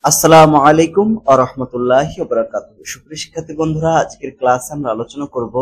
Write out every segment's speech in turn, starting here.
আসসালামু আলাইকুম ওয়া রাহমাতুল্লাহি ওয়া বারাকাতুহু। সুপ্রিয় শিক্ষার্থী বন্ধুরা, আজকের ক্লাসে আমরা আলোচনা করব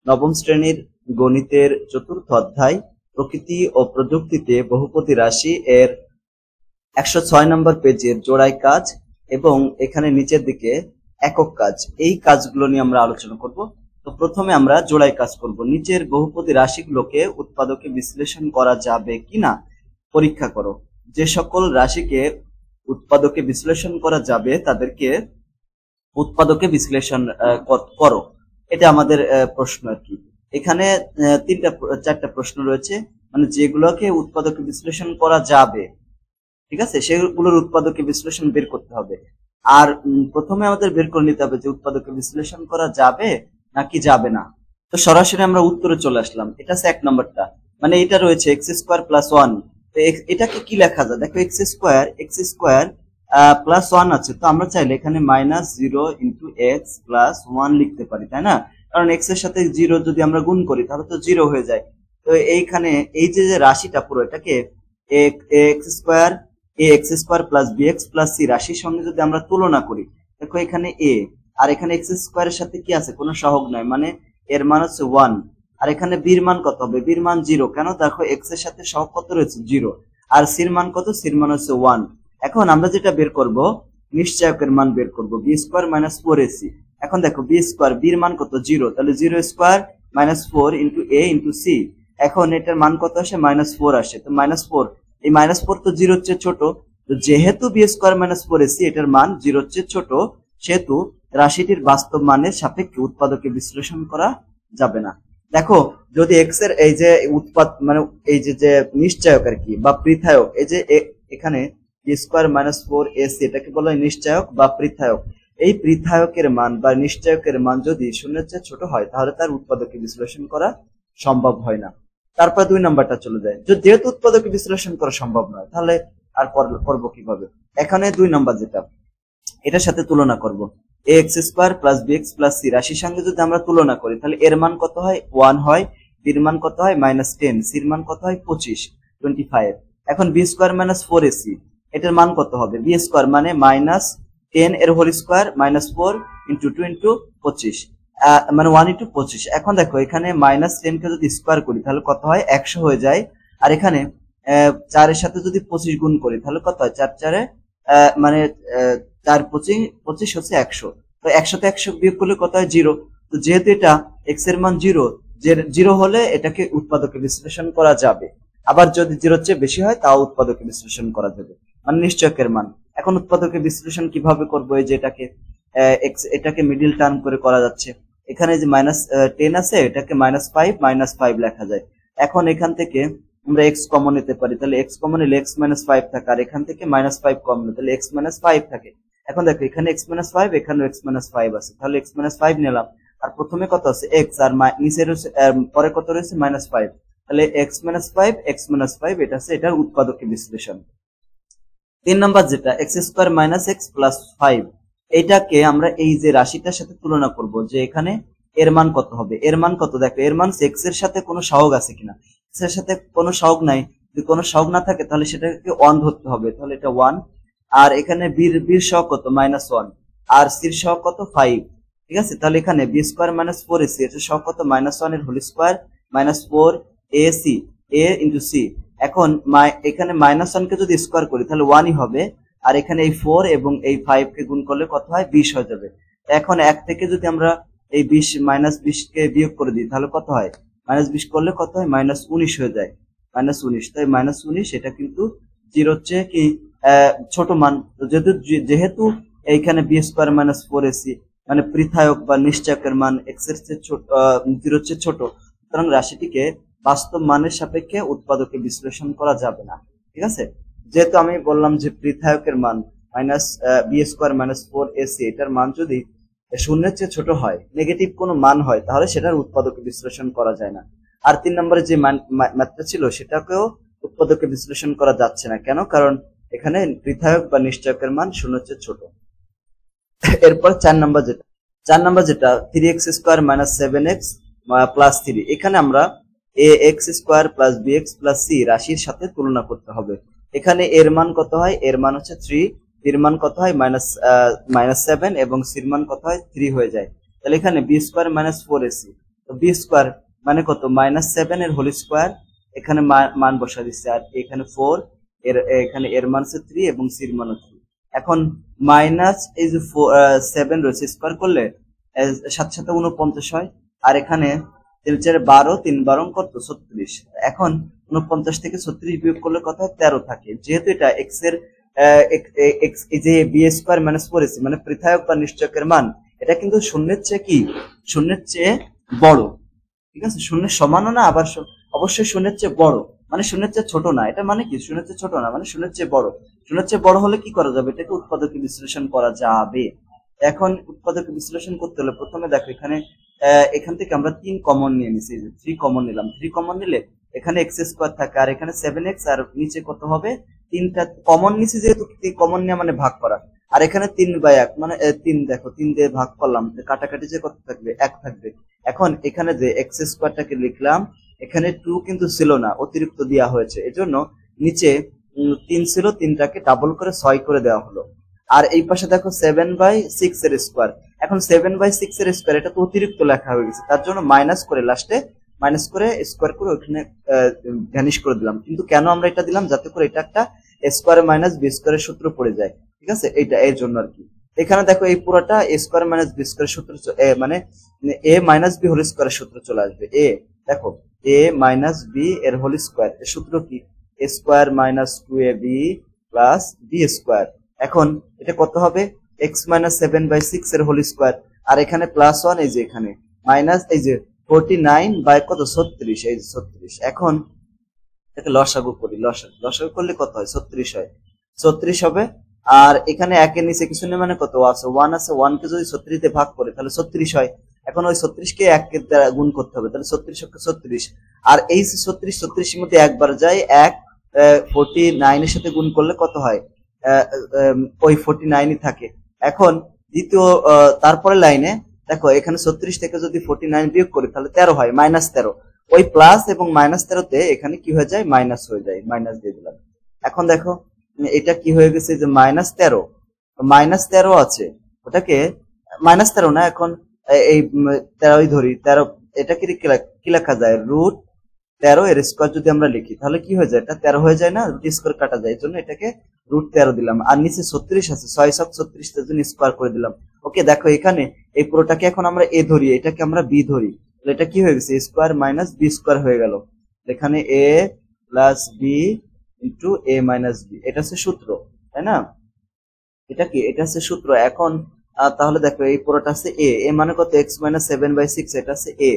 নবম শ্রেণীর গণিতের চতুর্থ অধ্যায় প্রকৃতি ও প্রযুক্তিতে বহুপদী রাশি এর 106 নম্বর পেজের জোড়ায় কাজ এবং এখানে নিচের দিকে একক কাজ, এই কাজগুলো নিয়ে আমরা আলোচনা করব। তো প্রথমে আমরা জোড়ায় কাজ করব। নিচের বহুপদী রাশিগুলোকে উৎপাদকে বিশ্লেষণ করা যাবে কিনা পরীক্ষা করো। যে সকল রাশিকে উৎপাদকে বিশ্লেষণ করা যাবে তাদেরকে উৎপাদকে বিশ্লেষণ করো, এটা আমাদের প্রশ্ন আর কি। এখানে চারটা প্রশ্ন রয়েছে, মানে যেগুলোকে উৎপাদকে বিশ্লেষণ করা যাবে, ঠিক আছে, সেগুলোর উৎপাদকে বিশ্লেষণ বের করতে হবে। আর প্রথমে আমাদের বের করে নিতে হবে যে উৎপাদকে বিশ্লেষণ করা যাবে নাকি যাবে না। তো সরাসরি আমরা উত্তরে চলে আসলাম। এটা হচ্ছে 1 নম্বরটা, মানে এটা রয়েছে এক্স স্কোয়ার প্লাস 1। এটাকে কি লেখা যায় দেখো, এক্স স্কোয়ার প্লাস 1 আছে, তো আমরা চাইলে এখানে -0 ইন্টু এক্স প্লাস 1 লিখতে পারি, তাই না? কারণ এক্স এর সাথে 0 যদি আমরা গুণ করি তাহলে তো 0 হয়ে যায়। তো এইখানে এই যে রাশিটা পুরো এটাকে x square plus b x plus c রাশির সঙ্গে যদি আমরা তুলনা করি, দেখো এখানে এ আর এখানে এক্স স্কোয়ারের সাথে কি আছে, কোনো সহগ নাই, মানে এর মান হচ্ছে 1। আর এখানে বির মান কত হবে, বির মান 0, কেন দেখো এক্স এর সাথে সহগ কত রয়েছে 0, আর সির মান কত, সির মান হচ্ছে 1। এখন আমরা যেটা বের করব, নিশ্চয়কের মান বের করব, বি স্কোয়ার মাইনাস 4ac। এখন দেখো বি স্কোয়ার, বির মান কত 0, তাহলে 0 স্কোয়ার মাইনাস 4 ইন্টু এ ইন্টু সি। এখন এটার মান কত আসে, -4 আসে, তো -4, এই -4 তো 0 এর চেয়ে ছোট, তো যেহেতু বি স্কোয়ার মাইনাস 4ac এটার মান 0 এর চেয়ে ছোট, সেহেতু রাশিটির বাস্তব মানের সাপেক্ষে উৎপাদকে বিশ্লেষণ করা যাবে না। দেখো যদি এক্স এর এই যে মানে এই যে নিশ্চয়ক আর কি বা পৃথায়ক, এই যে এখানে বি স্কোয়ার মাইনাস 4ac এটাকে বলা হয় নিশ্চয়ক বা পৃথায়ক। এই পৃথায়কের মান বা নিশ্চয়কের মান যদি 0 এর চেয়ে ছোট হয় তাহলে তার উৎপাদকে বিশ্লেষণ করা সম্ভব হয় না। তারপর 2 নম্বরটা চলে যায়, যেহেতু উৎপাদকে বিশ্লেষণ করা সম্ভব নয় তাহলে আর করবো কিভাবে। এখানে 2 নম্বর যেটা, এটার সাথে তুলনা করব, x square plus b x plus c রাশির সঙ্গে যদি আমরা তুলনা করি তাহলে এর মান কত হয়, 1 হয়, বির মান কত হয় -10, সির মান কত হয় 25। এখন বি স্কোয়ার মাইনাস 4ac এটার মান কত হবে, বি স্কোয়ার মানে -10 এর হোল স্কোয়ার -4 ইন্টু 2 ইন্টু 25, মানে 1 ইন্টু 25। এখন দেখো এখানে -10 কে যদি স্কোয়ার করি তাহলে কত হয়, 100 হয়ে যায়। আর এখানে 4 এর সাথে যদি 25 গুণ করি তাহলে কত হয়, 4 4 মানে 4 25 হচ্ছে 100, তো 100 তে 100 বিয়োগ করলে কত হয়, 0। তো যেহেতু এটা এক্স এর মান 0 হলে এটাকে উৎপাদকে বিশ্লেষণ করা যাবে, আবার যদি 0 এর চেয়ে বেশি হয় তাও উৎপাদকে বিশ্লেষণ করা যাবে, মানে নিশ্চয়কের মান। এখন উৎপাদকে বিশ্লেষণ কিভাবে করবো, এই যে এটাকে মিডিল টার্ম করে করা যাচ্ছে। এখানে যে -10 আছে, এটাকে -5 লেখা যায়। এখন এখান থেকে আমরা x কমন নিতে পারি, তাহলে x কমন নিলে x -5 থাকে, আর এখান থেকে -5 কমন নিলে তাহলে x -5 থাকে। এখন দেখো এখানে x -5, এখানেও x -5 আছে, তাহলে x -5 নিলাম। আর প্রথমে কত আছে x, আর নিচের পরে কত রয়েছে -5, তাহলে x -5 এটা আছে এটার উৎপাদকে বিশ্লেষণ। 3 নম্বর যেটা x square minus x plus 5, এইটাকে আমরা এই যে রাশিটার সাথে তুলনা করব, যে এখানে এর মান কত হবে। এর মান কত, দেখো এর মান x এর সাথে কোনো সহগ আছে কিনা, x এর সাথে কোনো সহগ নাই, যদি কোনো সহগ না থাকে তাহলে সেটাকে 1 ধরতে হবে, তাহলে এটা 1। আর এখানে বীর সহগ কত, -1, আর সির সহগ কত 5, ঠিক আছে। তাহলে এখানে বি স্কোয়ার মাইনাস 4ac এর সহগ কত, -1 এর whole square -4ac a into সি। এখন এখানে -1 কে যদি স্কোয়ার করি তাহলে 1ই হবে, আর এখানে এই 4 এবং এই 5 কে গুণ করলে কত হয়, 20 হয়ে যাবে। এখন 1 থেকে যদি আমরা এই 20 কে বিয়োগ করে দিই তাহলে কত হয়, -20 করলে কত হয়, -19 হয়ে যায়, -19। তাই -19 এটা কিন্তু 0 এর চেয়ে কি ছোট মান। যেহেতু এইখানে বি স্কোয়ার মাইনাস 4ac মানে পৃথায়ক বা নিশ্চয়কের মান x এর চেয়ে ছোট, 0 এর চেয়ে ছোট, সুতরাং রাশিটিকে বাস্তব মানের সাপেক্ষে উৎপাদকে বিশ্লেষণ করা যাবে না, ঠিক আছে। যেহেতু আমি বললাম যে পৃথায়কের মান বি স্কোয়ার মাইনাস 4ac এটার মান যদি 0 এর চেয়ে ছোট হয়, নেগেটিভ কোনো মান হয়, তাহলে সেটার উৎপাদকে বিশ্লেষণ করা যায় না। আর 3 নম্বরে যে ম্যাথটা ছিল সেটাকেও উৎপাদকে বিশ্লেষণ করা যাচ্ছে না, কেন, কারণ এখানে পৃথায়ক বা নিশ্চয়কের মান 0 এর চেয়ে ছোট। এরপর 4 নম্বর যেটা 3x square minus 7x plus 3, এখানে আমরা ax square plus bx plus c রাশির সাথে তুলনা করতে হবে। এখানে এর মান কত হয়, এর মান হচ্ছে 3, বির মান কত হয় -7 এবং সির মান কত হয় 3 হয়ে যায়। তাহলে এখানে বি স্কোয়ার -4ac, তো বি স্কোয়ার মানে কত -7 এর হোল স্কোয়ার, এখানে মান বসা দিচ্ছে, আর এখানে 4 এখানে এর মান হচ্ছে 3 এবং সির মান 3। এখন মাইনাস এই যে 7 রয়েছে, স্কোয়ার করলে 7 7 49 হয়, আর এখানে 3 4 12, 3 12 কত 36। এখন 49 থেকে 36 বিয়োগ করলে কত হয় 13 থাকে। যেহেতু এটা এক্স এর এই যে বি স্কোয়ার -4ac মানে পৃথায়ক বা নিশ্চয়কের মান, এটা কিন্তু শূন্যের চেয়ে কি, শূন্যের চেয়ে বড়, ঠিক আছে, শূন্যের সমানও না, আবার অবশ্যই শূন্যের চেয়ে বড়, মানে শূন্যের চেয়ে ছোট না। এটা মানে কি, শূন্যের চেয়ে ছোট না মানে শূন্যের চেয়ে বড়। শূন্যের চেয়ে বড় হলে কি করা যাবে, এটাকে উৎপাদকে বিশ্লেষণ করা যাবে। এখন উৎপাদকে বিশ্লেষণ করতে হলে প্রথমে দেখো এখানে এখান থেকে আমরা 3 কমন নিয়ে নিছি, 3 কমন নিলাম। 3 কমন নিলে এখানে এক্স স্কোয়ার থাকে, আর এখানে 7x, আর নিচে কত হবে 3টা কমন নিছি, যেহেতু কমন নেওয়া মানে ভাগ করা, আর এখানে 3/1 মানে 3, দেখো 3 দিয়ে ভাগ করলাম, কাটাকাটি যে কত থাকবে 1 থাকবে। এখন এখানে যে এক্স স্কোয়ারটাকে লিখলাম, এখানে 2 কিন্তু ছিল না, অতিরিক্ত দেওয়া হয়েছে, এজন্য নিচে 3 ছিল, 3টাকে ডাবল করে 6 করে দেওয়া হলো। আর এই পাশে দেখো 7/6 এর স্কোয়ার, এখন 7/6 এর স্কোয়ার এটা তো অতিরিক্ত লেখা হয়ে গেছে, তার জন্য মাইনাস করে লাস্টে মাইনাস করে স্কোয়ার করে ওখানে ভ্যানিশ করে দিলাম। কিন্তু কেন আমরা এটা দিলাম, যাতে করে এটা একটা স্কোয়ার মাইনাস বি স্কোয়ারের সূত্র পড়ে যায়, ঠিক আছে, এটা এর জন্য আর কি। এখানে দেখো এই পুরোটা এ স্কোয়ার মাইনাস বি স্কোয়ারের সূত্র, মানে এ মাইনাস বি হোল স্কোয়ারের সূত্র চলে আসবে। দেখো এ মাইনাস বি এর হোল স্কোয়ার, এর সূত্র কি, A square minus 2ab plus B square. এখন এটা কত হবে, এক্স মাইনাস 7/6 এর হোল স্কোয়ার, আর এখানে +1, এই যে এখানে মাইনাস এই যে 49/কত 36, এই যে 36। এখন এটাকে লসাগু করি, লসাগু করলে কত হয় 36 হয়, 36 হবে। আর এখানে একের নিচে কিছু নেই মানে কত আছে 1 আছে, 1 কে যদি 36 দিয়ে ভাগ করে তাহলে 36 হয়। এখন ওই 36 কে 1 এর দ্বারা গুণ করতে হবে, তাহলে 36 কে 36, আর এই 36 এর মধ্যে একবার যায় 1, 49 এর সাথে গুণ করলে কত হয়, ওই 49ই থাকে। এখন দ্বিতীয় তারপরে লাইনে দেখো এখানে 36 থেকে যদি 49 বিয়োগ করি তাহলে 13 হয়, -13। ওই প্লাস এবং -13তে এখানে কি হয়ে যায়, মাইনাস হয়ে যায়, মাইনাস দিয়ে দিলাম। এখন দেখো এটা কি হয়ে গেছে, যে -13 আছে, ওটাকে -13 না, এখন এই 13ই ধরি, 13 এটা কি লেখা যায়, √13 এর স্কোয়ার যদি আমরা লিখি তাহলে কি হয়ে যায়, এটা 13 হয়ে যায় না, রুট স্কোয়ার কাটা যায়, এই জন্য এটাকে √13 দিলাম। আর নিচে 36 আছে, 6 36 এর জন্য স্কোয়ার করে দিলাম। ওকে, দেখো এখানে এই পুরোটাকে এখন আমরা এ ধরি, এটাকে আমরা বি ধরি, তাহলে এটা কি হয়ে গেছে, এ স্কোয়ার মাইনাস বি স্কোয়ার হয়ে গেল। এখানে এ প্লাস বি ইন্টু এ মাইনাস বি, এটা হচ্ছে সূত্র, তাই না, এটা কি, এটা হচ্ছে সূত্র। এখন তাহলে দেখো এই পুরোটা আছে এ মানে কত, এক্স মাইনাস 7/6, এটা আছে এ,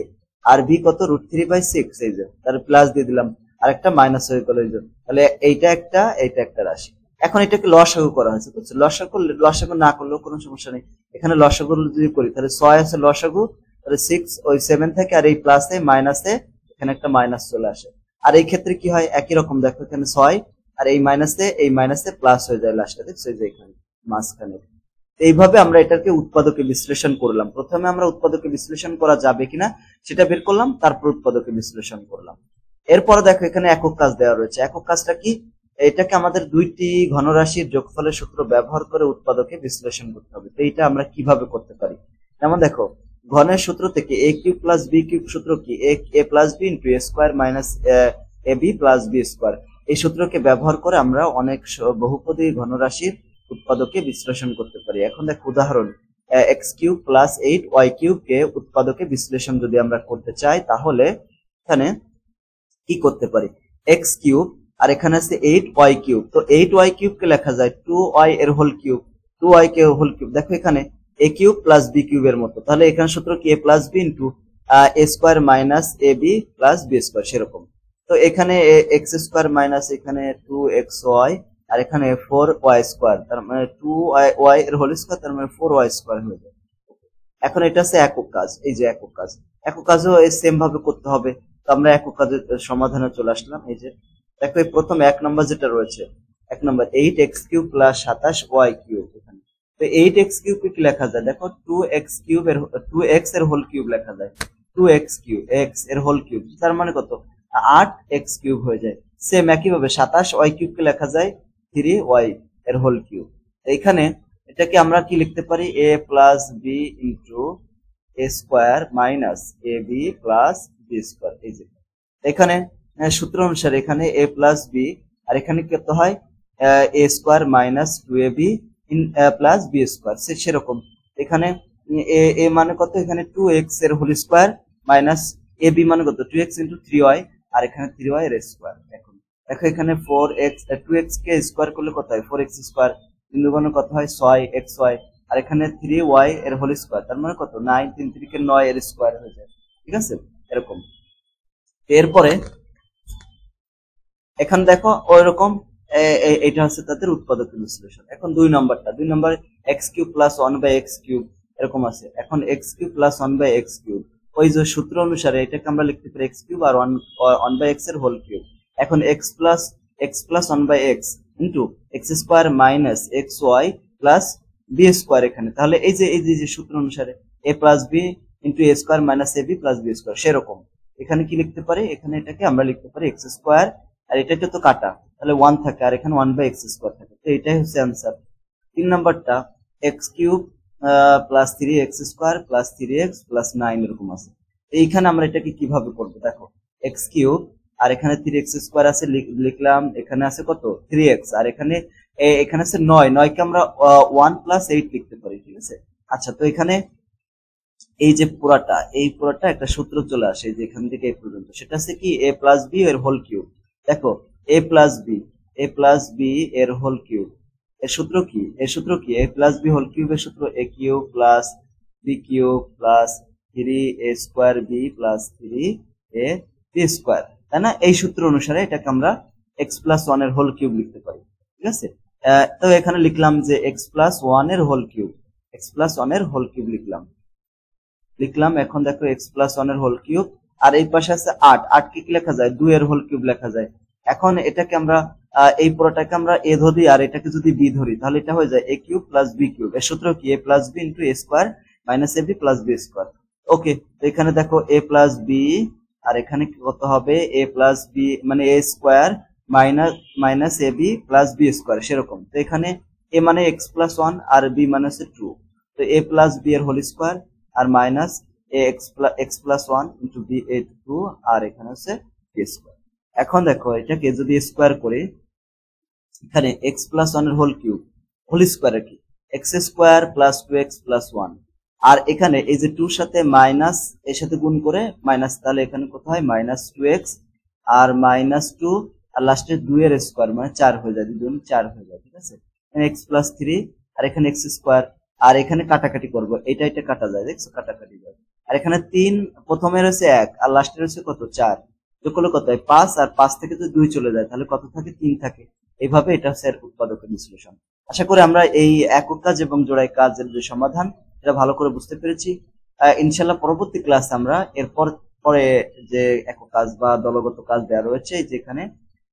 আর বি কত √3/6, এই যে তার প্লাস দিয়ে দিলাম, আর একটা মাইনাস হয়ে গেল, এই যে তাহলে এইটা একটা রাশি। এখন এটাকে লসাগু করা হয়েছে, বুঝছো, লসাগু না করলেও কোনো সমস্যা নেই। এখানে লসাগু যদি করি তাহলে 6 আছে লসাগু, তাহলে 6 ওই 7 থেকে, আর এই প্লাসে মাইনাসে এখানে একটা মাইনাস চলে আসে। আর এই ক্ষেত্রে কি হয়, একই রকম, দেখো এখানে 6 আর এই মাইনাসে প্লাস হয়ে যায় লাস্টে, দেখছো এই যে এখানে মাঝখানে। এইভাবে আমরা এটাকে উৎপাদকে বিশ্লেষণ করলাম। প্রথমে আমরা উৎপাদকে বিশ্লেষণ করা যাবে কিনা সেটা বের করলাম, তারপর উৎপাদকে বিশ্লেষণ করলাম। এরপরে দেখো এখানে একক কাজ দেওয়া রয়েছে। একক কাজটা কি, এটাকে আমাদের দুইটি ঘনরাশির যোগফলের সূত্র ব্যবহার করে উৎপাদকে বিশ্লেষণ করতে হবে। তো এইটা আমরা কিভাবে করতে পারি, যেমন দেখো ঘনের সূত্র থেকে a cube plus b cube সূত্র কি, a plus b into a square minus ab plus b square, এই সূত্রকে ব্যবহার করে আমরা অনেক বহুপদী ঘনরাশির উৎপাদকে বিশ্লেষণ করতে পারি। এখন দেখো উদাহরণ, x cube plus 8y cube কে উৎপাদকে বিশ্লেষণ যদি আমরা করতে চাই তাহলে এখানে কি করতে পারি, এক্স কিউব আর এখানে আছে 8y কিউব, তো 8y কিউব কে লেখা যায় 2y এর হোল কিউব, 2y কে হোল কিউব। দেখো এখানে a কিউব প্লাস b কিউবের মতো, তাহলে এখানে সূত্র কি a plus b into a square minus ab plus b square, সেরকম। তো এখানে এক্স স্কোয়ার মাইনাস এখানে 2xy, আর এখানে 4y স্কোয়ার, তার মানে 2y এর হোল স্কোয়ার, তার মানে 4y স্কোয়ার হয়ে যায়। এখন এটা আছে একক কাজ, এই যে একক কাজও সেম ভাবে করতে হবে। তো আমরা একক কাজের সমাধানে চলে আসলাম। এই যে দেখো এই প্রথম 1 নম্বর যেটা রয়েছে, 1 নম্বর 8x cube plus 27y cube, এখানে তো 8x কিউব কি লেখা যায়, দেখো 2x এর হোল কিউব লেখা যায়, 2x কিউব x এর হোল কিউব, তার মানে কত 8x কিউব হয়ে যায়। সেম একই ভাবে 27y কিউব কে লেখা যায় 3y এর হোল কিউব। এখানে এটাকে আমরা কি লিখতে পারি, a plus b into a square minus A b plus B square. এই যে এখানে সূত্র অনুসারে এখানে a প্লাস বি, আর এখানে কত হয় A square minus 2ab plus B square. সেরকম এখানে এ মানে কত, এখানে 2x এর হোল স্কোয়ার মাইনাস এ বি মানে কত 2x ইন্টু 3y, আর এখানে 3y এর স্কোয়ার। এখন দেখো এখানে 4x 2x কে স্কোয়ার করলে কত হয় 4x স্কোয়ার, বিন্দু কোণে কত হয় 6xy, আর এখানে 3y এর হোল স্কোয়ার, তার মানে কত 9, 3 3 9 এর স্কোয়ার হয়ে যায়। ঠিক আছে, এরকম। এরপরে এখন দেখো ওইরকম এটা হচ্ছে তাদের উৎপাদক বিশ্লেষণ। এখন 2 নম্বর x cube plus 1/x cube এরকম আছে। এখন x cube plus 1/x cube, ওই যে সূত্র অনুসারে এটাকে আমরা লিখতে পারি এক্স কিউব আর 1/x এর হোল কিউব। এখন x plus 1/x into x square minus x y plus B square. এখানে তাহলে এই যে সূত্র অনুসারে a plus b into a square minus A b plus B square, সেরকম এখানে কি লিখতে পারি, এখানে এটাকে আমরা লিখতে পারি এক্স স্কোয়ার, আর এটাকে তো কাটা তাহলে 1 থাকে, আর এখানে 1/x স্কোয়ার থাকে। তো এটাই হচ্ছে অ্যান্সার। 3 নম্বরটা x cube plus 3x square plus 3x plus 9 এরকম আছে। এইখানে আমরা এটাকে কিভাবে করবো, দেখো এক্স কিউব আর এখানে 3x স্কোয়ার আছে লিখলাম, এখানে আছে কত 3x, আর এখানে আছে 9 কে আমরা 1 প্লাস 8 লিখতে পারি। ঠিক আছে, আচ্ছা তো এখানে এই যে পুরাটা একটা সূত্র চলে আসে যে এখান থেকে এই পর্যন্ত, সেটা আছে কি a প্লাস বি এর হোল কিউব। দেখো a প্লাস বি এর হোল কিউব, এর সূত্র কি a প্লাস বি হোল কিউবের সূত্র a cube plus b cube plus 3a square b plus 3a b square, তাই না? এই সূত্র অনুসারে এটাকে আমরা x প্লাস 1 এর হোল কিউব লিখতে পারি। ঠিক আছে, তো এখানে লিখলাম যে x প্লাস 1 এর হোল কিউব, লিখলাম। এখন দেখো x প্লাস 1 এর হোল কিউব, আর এই পাশে আছে 8 কি লেখা যায় 2 এর হোল কিউব লেখা যায়। এখন এটাকে আমরা এই পুরোটাকে আমরা a ধরি আর এটাকে যদি b ধরি তাহলে এটা হয়ে যায় a cube plus b cube. এর সূত্র কি a plus b into a square minus ab plus b square. Okay, তো এখানে দেখো a প্লাস b, আর এখানে কত হবে a প্লাস b মানে a square minus ab plus b square, সেরকম। তো এখানে a মানে x প্লাস 1 আর b মানে হচ্ছে 2, তো a প্লাস b এর হোল স্কোয়ার আর minus x plus 1 into b a 2, আর এখানে হচ্ছে b স্কোয়ার। এখন দেখো এটাকে যদি স্কোয়ার করি, এখানে x প্লাস 1 এর হোল কিউব হোল স্কোয়ার কি x square plus 2x plus 1, আর এখানে এই যে 2 সাথে মাইনাস এর সাথে গুণ করে মাইনাস, তাহলে এখানে কত হয় মাইনাস 2x আর মাইনাস 2 আর লাস্টে 2 এর স্কোয়ার মানে 4 হয়ে যায়, 2 4 হয়ে যায়। ঠিক আছে, এখানে x প্লাস 3 আর এখানে x স্কোয়ার, আর এখানে কাটাকাটি করব, এটা কাটা যায়, দেখছো কাটাকাটি যায়। আর এখানে 3 প্রথমের হচ্ছে 1 আর লাস্টের হচ্ছে কত 4, যোগ করলে কত হয় 5, আর 5 থেকে যদি 2 চলে যায় তাহলে কত থাকে 3 থাকে। এইভাবে এটা হচ্ছে উৎপাদকের বিশ্লেষণ। আশা করি আমরা এই একক কাজ এবং জোড়াই কাজের যে সমাধান এটা ভালো করে বুঝতে পেরেছি। ইনশাআল্লাহ পরবর্তী ক্লাস আমরা এরপর পরে যে একক কাজ বা দলগত কাজ দেওয়া রয়েছে যেখানে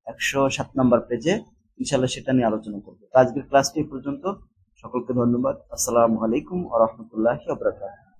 107 নম্বর পেজে, ইনশাআল্লাহ সেটা নিয়ে আলোচনা করব। আজকের ক্লাসটি এই পর্যন্ত। সকলকে ধন্যবাদ। আসসালামু আলাইকুম ওয়া রাহমাতুল্লাহি ওয়া বারাকাতুহু।